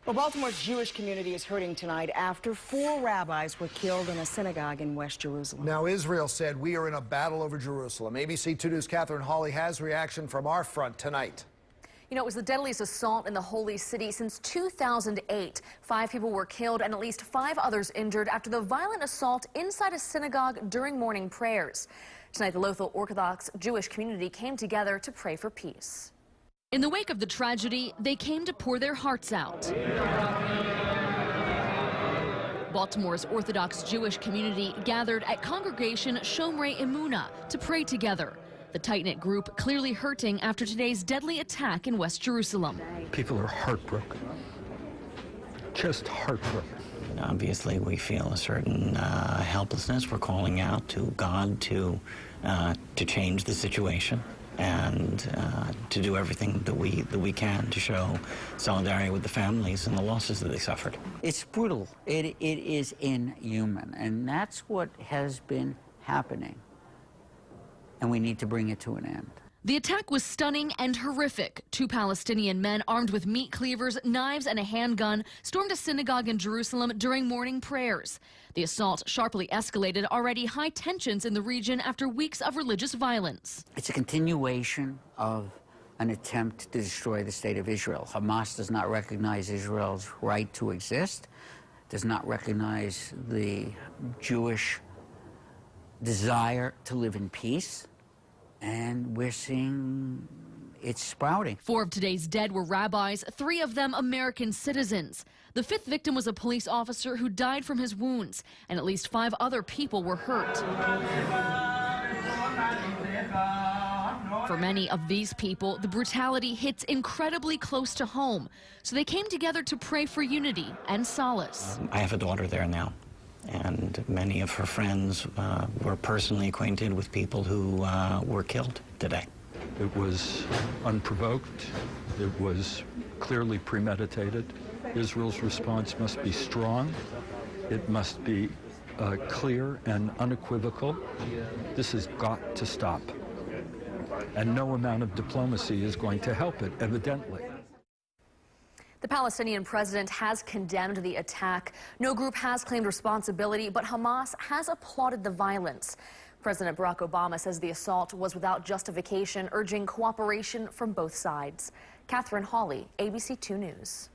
Well, Baltimore's Jewish community is hurting tonight after 4 rabbis were killed in a synagogue in West Jerusalem. Now, Israel said we are in a battle over Jerusalem. ABC 2 News' Catherine Hawley has reaction from our front tonight. You know, it was the deadliest assault in the Holy City since 2008. 5 people were killed and at least 5 others injured after the violent assault inside a synagogue during morning prayers. Tonight, the local Orthodox Jewish community came together to pray for peace. In the wake of the tragedy, they came to pour their hearts out. Baltimore's Orthodox Jewish community gathered at Congregation Shomrei Emunah to pray together. The tight-knit group clearly hurting after today's deadly attack in West Jerusalem. People are heartbroken, just heartbroken. Obviously, we feel a certain helplessness. We're calling out to God to change the situation and to do everything that we can to show solidarity with the families and the losses that they suffered. It's brutal. It is inhuman, and that's what has been happening, and we need to bring it to an end. The attack was stunning and horrific. 2 Palestinian men armed with meat cleavers, knives, and a handgun stormed a synagogue in Jerusalem during morning prayers. The assault sharply escalated already high tensions in the region after weeks of religious violence. It's a continuation of an attempt to destroy the state of Israel. Hamas does not recognize Israel's right to exist, does not recognize the Jewish desire to live in peace. And we're seeing it sprouting. 4 of today's dead were rabbis, 3 of them American citizens. The 5th victim was a police officer who died from his wounds, and at least 5 other people were hurt. For many of these people, the brutality hits incredibly close to home, so they came together to pray for unity and solace. I have a daughter there now, and many of her friends were personally acquainted with people who were killed today. It was unprovoked. It was clearly premeditated. Israel's response must be strong. It must be clear and unequivocal. This has got to stop. And no amount of diplomacy is going to help it, evidently. The Palestinian president has condemned the attack. No group has claimed responsibility, but Hamas has applauded the violence. President Barack Obama says the assault was without justification, urging cooperation from both sides. Catherine Hawley, ABC 2 News.